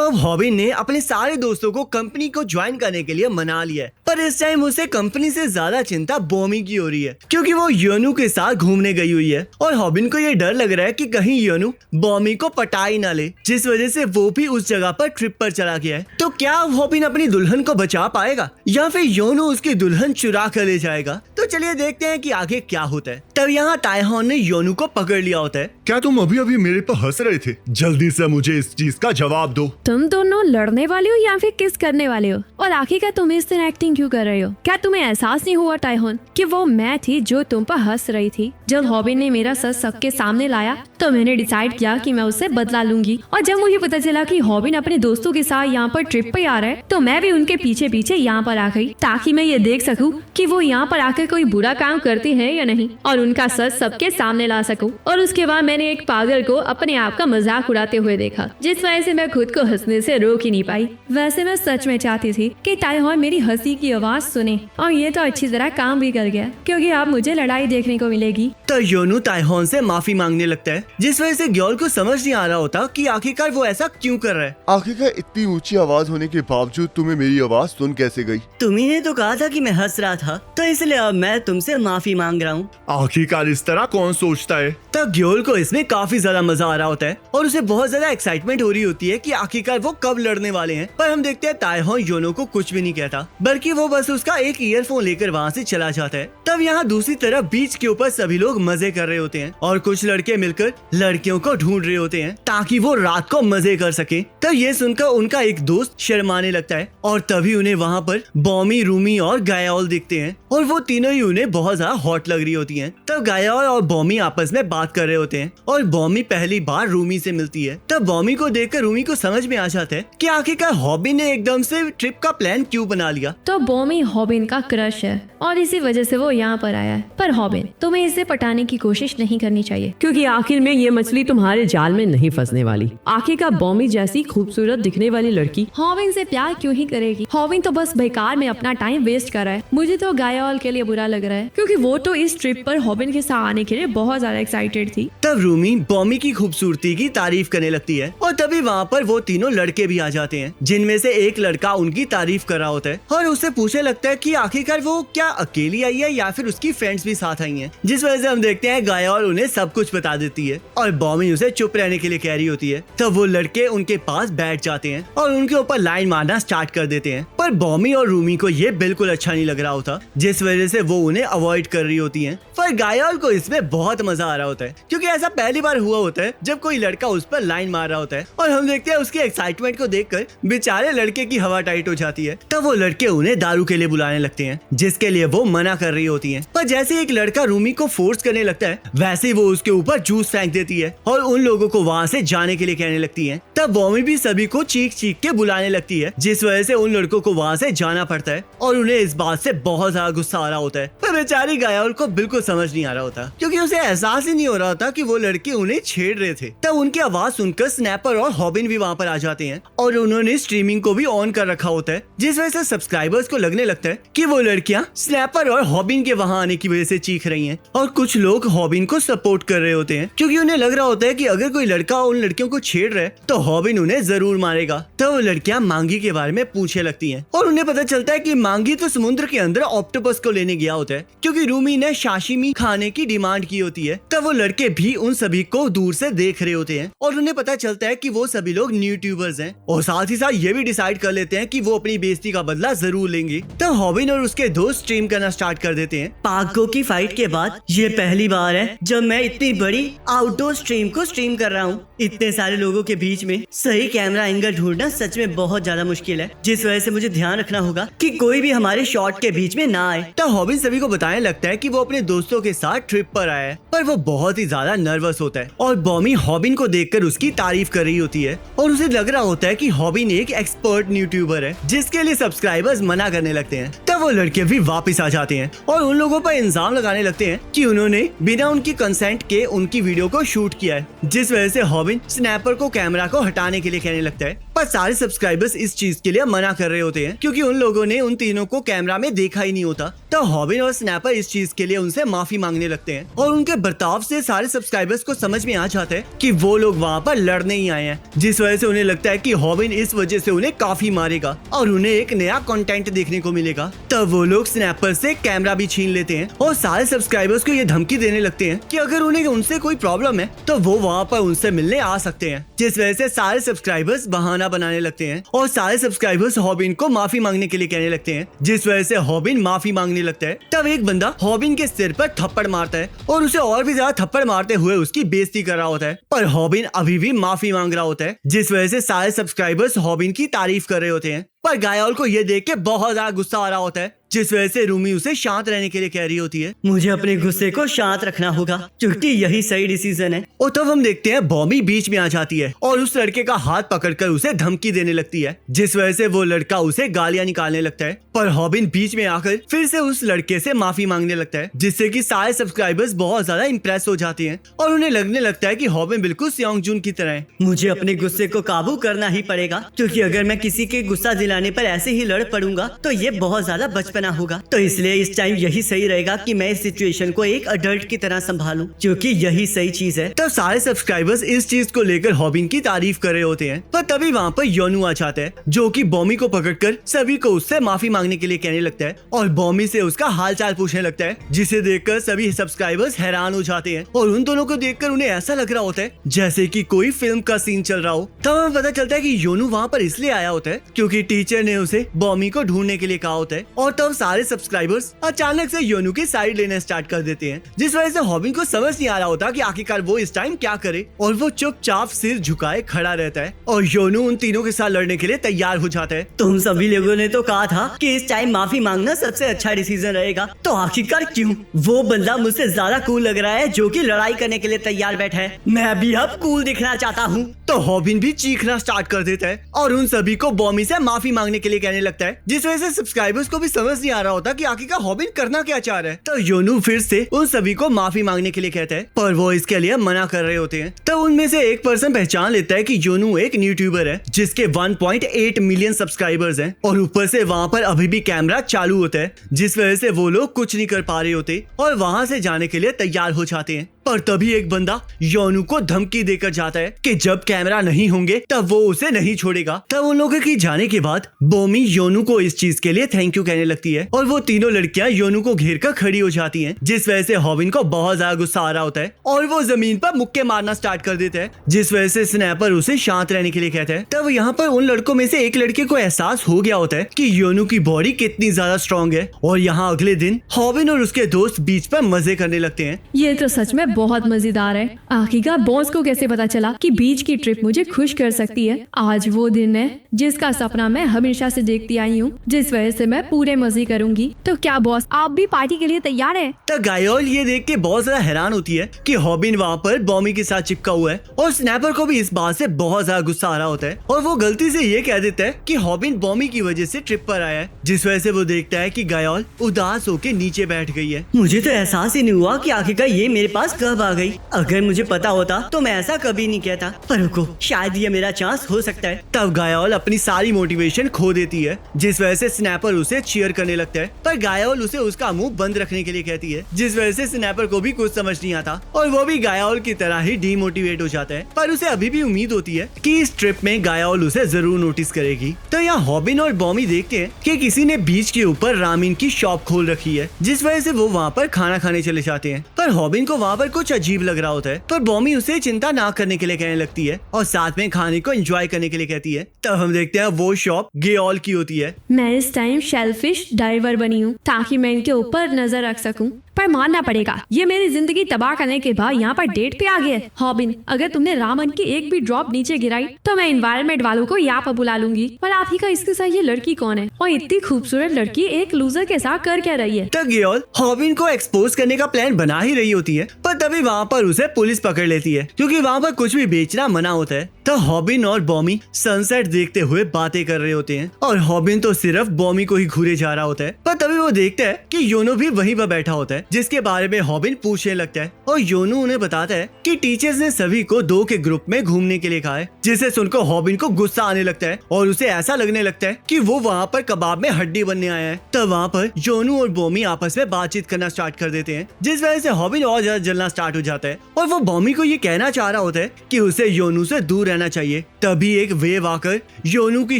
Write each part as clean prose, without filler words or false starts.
अब हॉबिन ने अपने सारे दोस्तों को कंपनी को ज्वाइन करने के लिए मना लिया है, पर इस टाइम उसे कंपनी से ज्यादा चिंता बॉमी की हो रही है क्योंकि वो योनू के साथ घूमने गई हुई है और हॉबिन को ये डर लग रहा है कि कहीं योनू बॉमी को पटा ही ना ले, जिस वजह से वो भी उस जगह पर ट्रिप पर चला गया है। तो क्या हॉबिन अपनी दुल्हन को बचा पाएगा या फिर योनू उसकी दुल्हन चुरा कर ले जाएगा? तो चलिए देखते हैं कि आगे क्या होता है। तब यहाँ ताइहॉन ने योनू को पकड़ लिया होता है। क्या तुम अभी अभी मेरे पर हंस रहे थे? जल्दी से मुझे इस चीज का जवाब दो। तुम दोनों लड़ने वाले हो या फिर किस करने वाले हो? और आखिरकार तुम इस तरह एक्टिंग क्यों कर रहे हो? क्या तुम्हें एहसास नहीं हुआ ताइहॉन कि वो मैं थी जो तुम पर हंस रही थी? जब हॉबिन ने मेरा सच सबके सामने लाया तो मैंने डिसाइड किया कि मैं उससे बदला लूंगी, और जब मुझे पता चला कि हॉबिन अपने दोस्तों के साथ यहाँ पर ट्रिप पे आ रहा है तो मैं भी उनके पीछे पीछे यहाँ पर आ गई ताकि मैं ये देख सकूं कि वो यहाँ पर आकर कोई बुरा काम करते हैं या नहीं और उनका सच सबके सामने ला सकूं। और उसके बाद मैंने एक पागल को अपने आप का मजाक उड़ाते हुए देखा, जिस वजह से मैं खुद को हंसने से रोक ही नहीं पाई। वैसे मैं सच में चाहती थी कि ताइहॉन मेरी हंसी की आवाज सुने, और ये तो अच्छी तरह काम भी कर गया क्योंकि अब मुझे लड़ाई देखने को मिलेगी। तो योनू ताइहॉन से माफी मांगने लगता है, जिस वजह से ग्योल को समझ नहीं आ रहा होता कि आखिरकार वो ऐसा क्यों कर रहा है। आखिरकार इतनी ऊंची आवाज होने के बावजूद तुम्हें मेरी आवाज सुन कैसे गई? तुम्ही ने तो कहा था कि मैं हंस रहा था, तो इसलिए अब मैं तुमसे माफी मांग रहा हूँ। आखिरकार इस तरह कौन सोचता है? तब ग्योल को इसमें काफी ज्यादा मजा आ रहा होता है और उसे बहुत ज्यादा एक्साइटमेंट हो रही होती है कि आखिरकार वो कब लड़ने वाले हैं। पर हम देखते हैं ताइहॉन योनो को कुछ भी नहीं कहता, बल्कि वो बस उसका एक ईयरफोन लेकर वहाँ से चला जाता है। तब यहाँ दूसरी तरफ बीच के ऊपर सभी लोग मजे कर रहे होते हैं और कुछ लड़के मिलकर लड़कियों को ढूंढ रहे होते हैं ताकि वो रात को मजे कर सके। तब ये सुनकर उनका एक दोस्त शर्माने लगता है और तभी उन्हें वहाँ पर बॉमी, रूमी और गायोल दिखते हैं और वो तीनों ही उन्हें बहुत ज्यादा हॉट लग रही होती हैं। तब गायोल और बॉमी आपस में बात कर रहे होते हैं और बॉमी पहली बार रूमी से मिलती है। तब बॉमी को देखकर रूमी को समझ में आ जाता है कि आखिरकार हॉबिन ने एकदम से ट्रिप का प्लान क्यों बना लिया। तो बॉमी हॉबिन का क्रश है और इसी वजह से वो यहाँ पर आया है। पर हॉबिन, तुम्हें इसे पटाने की कोशिश नहीं करनी चाहिए क्योंकि आखिर में ये मछली तुम्हारे जाल में नहीं फंसने वाली। आखिरकार बॉमी जैसी खूबसूरत दिखने वाली लड़की हॉबिन से प्यार क्यों ही करेगी? हॉबिन तो बस बेकार में अपना टाइम वेस्ट कर रहा है। मुझे तो गायोल के लिए बुरा लग रहा है क्योंकि वो तो इस ट्रिप पर हॉबिन के साथ आने के लिए बहुत ज्यादा एक्साइटेड थी। तब रूमी बॉमी की खूबसूरती की तारीफ करने लगती है और तभी वहाँ पर वो तीनों लड़के भी आ जाते हैं, जिनमें से एक लड़का उनकी तारीफ कर रहा होता है और उससे पूछने लगता है कि आखिरकार वो क्या अकेली आई है या फिर उसकी फ्रेंड्स भी साथ आई हैं। जिस वजह से हम देखते हैं गायोल उन्हें सब कुछ बता देती है और बॉमी उसे चुप रहने के लिए कह रही होती है। तब वो लड़के उनके पास बैठ जाते हैं और उनके ऊपर लाइन मारना स्टार्ट कर देते हैं, पर बॉमी और रूमी को ये बिल्कुल अच्छा नहीं लग रहा होता, जिस वजह से वो उन्हें अवॉइड कर रही होती हैं। पर गायोल को इसमें बहुत मजा आ रहा होता है क्योंकि ऐसा पहली बार हुआ होता है जब कोई लड़का उस पर लाइन मार रहा होता है और हम देखते हैं उसकी एक्साइटमेंट को देखकर बेचारे लड़के की हवा टाइट हो जाती है। तब वो लड़के उन्हें दारू के लिए बुलाने लगते हैं, जिसके लिए वो मना कर रही होती हैं। पर जैसे एक लड़का रूमी को फोर्स करने लगता है, वैसे ही वो उसके ऊपर जूस फेंक देती है और उन लोगों को वहाँ से जाने के लिए कहने लगती है। तब बॉमी भी सभी को चीख चीख के बुलाने लगती है, जिस वजह से उन लड़कों को वहाँ से जाना पड़ता है और उन्हें इस बात से बहुत ज्यादा गुस्सा आ रहा होता है। पर बेचारी गायोल को बिल्कुल समझ नहीं आ रहा होता क्योंकि उसे एहसास ही नहीं हो रहा था कि वो लड़के उन्हें छेड़ रहे थे। तब उनकी आवाज सुनकर स्नैपर और हॉबिन भी वहाँ पर आ जाते हैं और उन्होंने स्ट्रीमिंग को भी ऑन कर रखा होता है, जिस वजह से सब्सक्राइबर्स को लगने लगता है कि वो लड़कियां स्नैपर और हॉबिन के वहाँ आने की वजह से चीख रही हैं और कुछ लोग हॉबिन को सपोर्ट कर रहे होते हैं क्योंकि उन्हें लग रहा होता है कि अगर कोई लड़का उन लड़कियों को छेड़ रहा है तो हॉबिन उन्हें जरूर मारेगा। तो वो लड़कियां मांगी के बारे में पूछने लगती हैं और उन्हें पता चलता है कि मांगी तो समुद्र के अंदर ऑक्टोपस को लेने गया होता है क्योंकि रूमी ने साशिमी खाने की डिमांड की होती है। तब वो लड़के भी उन सभी को दूर से देख रहे होते हैं और उन्हें पता चलता है कि वो सभी लोग यूट्यूबर्स हैं और साथ ही साथ ये भी डिसाइड कर लेते हैं कि वो अपनी बेइज्जती का बदला जरूर लेंगे। तब हॉबिन और उसके दोस्त स्ट्रीम करना स्टार्ट कर देते हैं। पागो की फाइट के बाद ये पहली बार है जब मैं इतनी बड़ी आउटडोर स्ट्रीम को स्ट्रीम कर रहा हूँ। इतने सारे लोगों के बीच में सही कैमरा एंगल ढूंढना सच में बहुत ज्यादा मुश्किल है, जिस वजह से मुझे ध्यान रखना होगा कि कोई भी हमारे शॉट के बीच में ना आए। तब हॉबिन सभी को बताने लगता है कि वो अपने दोस्तों के साथ ट्रिप पर आया है, पर वो बहुत ही ज्यादा नर्वस होता है और बॉमी हॉबिन को देखकर उसकी तारीफ कर रही होती है और उसे लग रहा होता है कि हॉबिन एक एक्सपर्ट यूट्यूबर है, जिसके लिए सब्सक्राइबर्स मना करने लगते हैं। तब वो लड़के भी वापस आ जाते हैं और उन लोगों पर इल्जाम लगाने लगते हैं कि उन्होंने बिना उनकी कंसेंट के उनकी वीडियो को शूट किया है, जिस वजह से हॉबिन स्नैपर को कैमरा को हटाने के लिए कहने लगता है। पर सारे सब्सक्राइबर्स इस चीज के लिए मना कर रहे होते हैं क्योंकि उन लोगों ने उन तीनों को कैमरा में देखा ही नहीं होता। तो हॉबिन और स्नैपर इस चीज के लिए उनसे माफी मांगने लगते हैं और उनके बर्ताव से सारे सब्सक्राइबर्स को समझ में आ जाता है कि वो लोग वहाँ पर लड़ने ही आए हैं, जिस वजह से उन्हें लगता है कि हॉबिन इस वजह से उन्हें काफी मारेगा और उन्हें एक नया कंटेंट देखने को मिलेगा। तब वो लोग स्नैपर से कैमरा भी छीन लेते हैं और सारे सब्सक्राइबर्स को ये धमकी देने लगते हैं कि अगर उन्हें उनसे कोई प्रॉब्लम है तो वो वहाँ पर उनसे मिलने आ सकते हैं, जिस वजह से सारे सब्सक्राइबर्स बहाना बनाने लगते हैं और सारे सब्सक्राइबर्स हॉबिन को माफी मांगने के लिए कहने लगते हैं, जिस वजह से हॉबिन माफी मांगने लगता है। तब एक बंदा हॉबिन के सिर पर थप्पड़ मारता है और उसे और भी ज्यादा थप्पड़ मारते हुए उसकी बेइज्जती कर रहा होता है, पर हॉबिन अभी भी माफी मांग रहा होता है, जिस वजह से सारे सब्सक्राइबर्स हॉबिन की तारीफ कर रहे होते हैं। पर गायोल को ये देख के बहुत ज्यादा गुस्सा आ रहा होता है, जिस वजह से रूमी उसे शांत रहने के लिए कह रही होती है। मुझे अपने गुस्से को शांत रखना होगा क्योंकि यही सही डिसीजन है। और तब हम देखते हैं बॉमी बीच में आ जाती है और उस लड़के का हाथ पकड़कर उसे धमकी देने लगती है, जिस वजह से वो लड़का उसे गालियां निकालने लगता है। पर हॉबिन बीच में आकर फिर से उस लड़के से माफी मांगने लगता है, जिससे कि सारे सब्सक्राइबर्स बहुत ज्यादा इंप्रेस हो जाते हैं और उन्हें लगने लगता है कि हॉबिन बिल्कुल सियोंग जून की तरह है। मुझे अपने गुस्से को काबू करना ही पड़ेगा क्योंकि अगर मैं किसी के गुस्सा दिलाने पर ऐसे ही लड़ पड़ूंगा तो ये बहुत ज्यादा बचपना होगा। तो इसलिए इस टाइम यही सही रहेगा कि मैं इस सिचुएशन को एक अडल्ट की तरह संभालूं, क्योंकि यही सही चीज है। तब सारे सब्सक्राइबर्स इस चीज को लेकर हॉबिन की तारीफ कर रहे होते हैं, पर तभी वहाँ पर योनू आ जाता है, जो कि बॉमी को पकड़कर सभी को उससे माफी मांगने के लिए कहने लगता है और बॉमी से उसका हालचाल पूछने लगता है, जिसे देखकर सभी सब्सक्राइबर्स हैरान हो जाते हैं और उन दोनों को देखकर उन्हें ऐसा लग रहा होता है जैसे कि कोई फिल्म का सीन चल रहा हो। तब हमें पता चलता है कि योनू वहाँ पर इसलिए आया होता है क्योंकि टीचर ने उसे बॉमी को ढूंढने के लिए कहा होता है। और तब सारे सब्सक्राइबर्स अचानक से योनू की साइड लेना स्टार्ट कर देते हैं, जिस वजह से हॉबिन को समझ नहीं आ रहा होता कि आखिरकार वो इस टाइम क्या करे और वो चुपचाप सिर झुकाए खड़ा रहता है और योनू उन तीनों के साथ लड़ने के लिए तैयार हो जाता है। तुम सभी लोगों ने तो कहा था कि इस टाइम माफी मांगना सबसे अच्छा डिसीजन रहेगा, तो आखिरकार क्यों? वो बंदा मुझसे ज्यादा कूल लग रहा है जो कि लड़ाई करने के लिए तैयार बैठा है। मैं भी अब कूल दिखना चाहता हूँ। तो हॉबिन भी चीखना स्टार्ट कर देता है और उन सभी को बॉमी से माफी मांगने के लिए कहने लगता है, जिस वजह से सब्सक्राइबर्स को भी समझ नहीं आ रहा होता कि आखिरकार हॉबिन करना क्या चाह रहा है। तो योनू फिर से उन सभी को माफी मांगने के लिए कहता है, पर वो इसके लिए मना कर रहे होते हैं। तब उनमें से एक पर्सन पहचान लेता है कि योनू एक यूट्यूबर है जिसके 1.8 मिलियन सब्सक्राइबर्स हैं और ऊपर से वहाँ पर अभी भी कैमरा चालू होता है, जिस वजह से वो लोग कुछ नहीं कर पा रहे होते और वहाँ से जाने के लिए तैयार हो जाते हैं। पर तभी एक बंदा योनू को धमकी देकर जाता है कि जब कैमरा नहीं होंगे तब वो उसे नहीं छोड़ेगा। तब उन लोगों की जाने के बाद बॉमी योनू को इस चीज के लिए थैंक यू कहने लगती है और वो तीनों लड़कियां योनू को घेर कर खड़ी हो जाती हैं, जिस वजह से हॉबिन को बहुत ज्यादा गुस्सा आ रहा होता है और वो जमीन पर मुक्के मारना स्टार्ट कर देता है, जिस वजह से स्नैपर उसे शांत रहने के लिए कहता है। तब यहाँ पर उन लड़कों में से एक लड़के को एहसास हो गया होता है कि योनू की बॉडी कितनी ज्यादा स्ट्रॉन्ग है और यहाँ अगले दिन हॉबिन और उसके दोस्त बीच पर मजे करने लगते हैं। ये तो सच में बहुत मजेदार है। आखिरकार बॉस को कैसे पता चला कि बीच की ट्रिप मुझे खुश कर सकती है। आज वो दिन है जिसका सपना मैं हमेशा से देखती आई हूँ, जिस वजह से मैं पूरे मजे करूंगी। तो क्या बॉस आप भी पार्टी के लिए तैयार है? तो गायोल ये देख के बहुत ज्यादा हैरान होती है कि हॉबिन वहाँ पर बॉमी के साथ चिपका हुआ है और स्नैपर को भी इस बात से बहुत ज्यादा गुस्सा आ रहा होता है और वो गलती से ये कह देता है कि हॉबिन बॉमी की वजह से ट्रिप पर आया है, जिस वजह से वो देखता है कि गायोल उदास होकर नीचे बैठ गई है। मुझे तो एहसास ही नहीं हुआ कि आखिरकार ये मेरे पास कब आ गई। अगर मुझे पता होता तो मैं ऐसा कभी नहीं कहता, पर रुको शायद ये मेरा चांस हो सकता है। तब गायोल अपनी सारी मोटिवेशन खो देती है, जिस वजह से स्नैपर उसे चीयर करने लगता है, पर गायोल उसे उसका मुंह बंद रखने के लिए कहती है, जिस वजह से स्नैपर को भी कुछ समझ नहीं आता और वो भी गायोल की तरह ही डीमोटिवेट हो जाता है। पर उसे अभी भी उम्मीद होती है कि इस ट्रिप में गायोल उसे जरूर नोटिस करेगी। तो यहाँ हॉबिन और बॉमी देखते हैं कि किसी ने बीच के ऊपर रामेन की शॉप खोल रखी है, जिस वजह से वो वहाँ पर खाना खाने चले जाते हैं। पर हॉबिन को वहाँ पर कुछ अजीब लग रहा होता है, पर बॉमी उसे चिंता ना करने के लिए कहने लगती है और साथ में खाने को एंजॉय करने के लिए कहती है। तब हम देखते हैं वो शॉप गेऑल की होती है। मैं इस टाइम शेलफिश डाइवर बनी हूँ ताकि मैं इनके ऊपर नजर रख सकूं, पर मानना पड़ेगा ये मेरी जिंदगी तबाह करने के बाद यहाँ पर डेट पे आ गए। हॉबिन अगर तुमने रामन की एक भी ड्रॉप नीचे गिराई तो मैं एनवायरनमेंट वालों को यहाँ पर बुला लूंगी। पर आखिरकार इसके साथ ये लड़की कौन है और इतनी खूबसूरत लड़की एक लूजर के साथ कर क्या रही है? तो गेऑल हॉबिन को एक्सपोज करने का प्लान बना ही रही होती है, पर तभी वहाँ पर उसे पुलिस पकड़ लेती है क्योंकि वहाँ पर कुछ भी बेचना मना होता है। तो हॉबिन और बॉमी सनसेट देखते हुए बातें कर रहे होते हैं और हॉबिन तो सिर्फ बॉमी को ही घूरे जा रहा होता है, पर तभी वो देखता है कि योनो भी वहीं पर बैठा होता है जिसके बारे में हॉबिन पूछने लगता है और योनू उन्हें बताता है कि टीचर्स ने सभी को 2 के ग्रुप में घूमने के लिए कहा है, जिसे सुनकर हॉबिन को गुस्सा आने लगता है और उसे ऐसा लगने लगता है कि वो वहाँ पर कबाब में हड्डी बनने आया है। तब वहाँ पर योनू और बॉमी आपस में बातचीत करना स्टार्ट कर देते हैं, जिस वजह से हॉबिन और ज्यादा जलना स्टार्ट हो जाता है और वो बॉमी को ये कहना चाह रहा होता है कि उसे योनू से दूर रहना चाहिए। तभी एक वेव आकर योनू की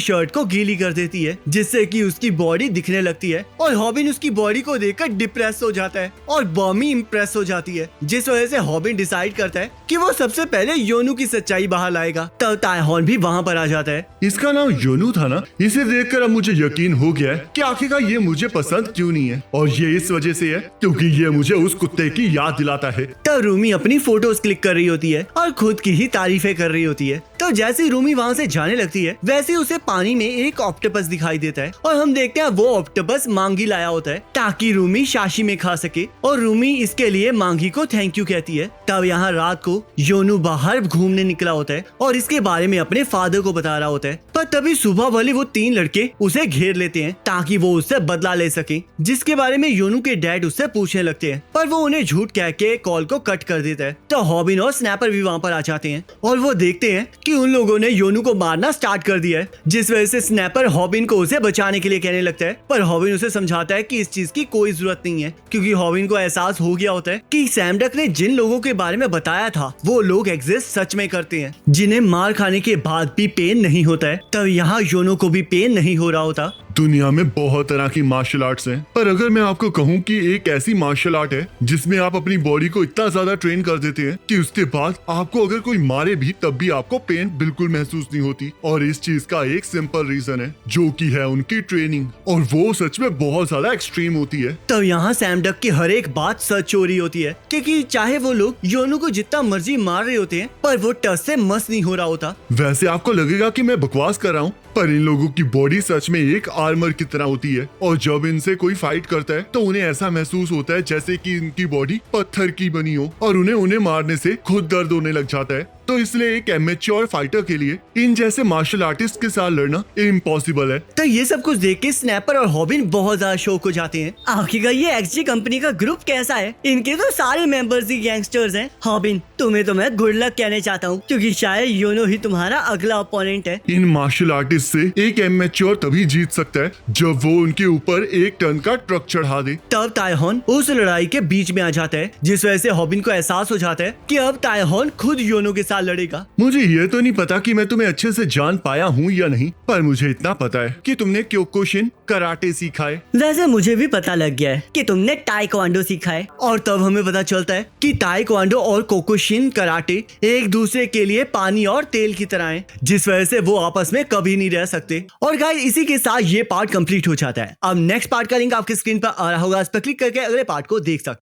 शर्ट को गीली कर देती है, जिससे कि उसकी बॉडी दिखने लगती है और हॉबिन उसकी बॉडी को देखकर डिप्रेस हो जाता है और बॉमी इम्प्रेस हो जाती है, जिस वजह से हॉबिन डिसाइड करता है कि वो सबसे पहले योनू की सच्चाई बाहर लाएगा। तब तायहॉन भी वहाँ पर आ जाता है। इसका नाम योनू था ना? इसे देखकर अब मुझे यकीन हो गया है कि आखिरकार ये मुझे पसंद क्यों नहीं है, और ये इस वजह से है क्योंकि ये मुझे उस कुत्ते की याद दिलाता है। तब रूमी अपनी फोटोज क्लिक कर रही होती है और खुद की ही तारीफें कर रही होती है। तो जैसे ही रूमी वहाँ से जाने लगती है, वैसे उसे पानी में एक ऑक्टोपस दिखाई देता है और हम देखते हैं वो ऑक्टोपस मांगी लाया होता है ताकि रूमी शाशी में खा सके, और रूमी इसके लिए मांगी को थैंक यू कहती है। तब यहाँ रात को योनू बाहर घूमने निकला होता है और इसके बारे में अपने फादर को बता रहा होता है, पर तभी सुबह वाले वो 3 लड़के उसे घेर लेते हैं ताकि वो उससे बदला ले सके, जिसके बारे में योनू के डैड उससे पूछने लगते हैं, पर वो उन्हें झूठ कह के कॉल को कट कर देता है। तो हॉबिन और स्नैपर भी वहाँ पर आ जाते हैं और वो देखते हैं कि उन लोगों ने योनू को मारना स्टार्ट कर दिया है, जिस वजह से स्नैपर हॉबिन को उसे बचाने के लिए कहने लगता है, पर हॉबिन उसे समझाता है कि इस चीज की कोई जरूरत नहीं है, क्योंकि हॉबिन को एहसास हो गया होता है कि सैम डक ने जिन लोगों के बारे में बताया था वो लोग एग्जिस्ट सच में करते हैं, जिन्हें मार खाने के बाद भी पेन नहीं होता है। तब यहाँ योनू को भी पेन नहीं हो रहा होता। दुनिया में बहुत तरह की मार्शल आर्ट्स हैं, पर अगर मैं आपको कहूँ कि एक ऐसी मार्शल आर्ट है जिसमें आप अपनी बॉडी को इतना ज्यादा ट्रेन कर देते हैं कि उसके बाद आपको अगर कोई मारे भी तब भी आपको पेन बिल्कुल महसूस नहीं होती, और इस चीज का एक सिंपल रीजन है जो कि है उनकी ट्रेनिंग, और वो सच में बहुत ज्यादा एक्सट्रीम होती है। तब यहाँ सैम डक की हर एक बात सच हो रही होती है, क्योंकि चाहे वो लोग योनू को जितना मर्जी मार रहे होते हैं, पर वो टच से मस नहीं हो रहा होता। वैसे आपको लगेगा कि मैं बकवास कर रहा हूँ, पर इन लोगों की बॉडी सच में एक आर्मर की तरह होती है, और जब इनसे कोई फाइट करता है तो उन्हें ऐसा महसूस होता है जैसे कि इनकी बॉडी पत्थर की बनी हो, और उन्हें मारने से खुद दर्द होने लग जाता है। तो इसलिए एक एमेच्योर फाइटर के लिए इन जैसे मार्शल आर्टिस्ट के साथ लड़ना इम्पॉसिबल है। तो ये सब कुछ देख के स्नैपर और हॉबिन बहुत ज्यादा शौक हो जाते हैं। आखिरकार ये एक्सजी कंपनी का ग्रुप कैसा है? इनके तो सारे मेंबर्स ही गैंगस्टर्स हैं। हॉबिन, तुम्हें तो मैं गुड लक कहने चाहता हूँ, क्योंकि शायद योनो ही तुम्हारा अगला ओपोनेंट है। इन मार्शल आर्टिस्ट से एक एमेच्योर तभी जीत सकता है जब वो उनके ऊपर 1 टन का ट्रक चढ़ा दे। तब तायहॉन उस लड़ाई के बीच में आ जाता है, जिस वजह से हॉबिन को एहसास हो जाता है कि अब तायहॉन खुद योनो के साथ लड़ेगा। मुझे ये तो नहीं पता कि मैं तुम्हें अच्छे से जान पाया हूँ या नहीं, पर मुझे इतना पता है कि तुमने क्योकुशिन कराटे सीखा है। वैसे मुझे भी पता लग गया है कि तुमने ताइक्वांडो सीखा है। और तब हमें पता चलता है कि ताइक्वांडो और कोकुशिन कराटे एक दूसरे के लिए पानी और तेल की तरह हैं, जिस वजह से वो आपस में कभी नहीं रह सकते। और गाइस, इसी के साथ ये पार्ट कंप्लीट हो जाता है। अब नेक्स्ट पार्ट का लिंक आपके स्क्रीन पर आ रहा होगा, इस पर क्लिक करके अगले पार्ट को देख सकते हैं।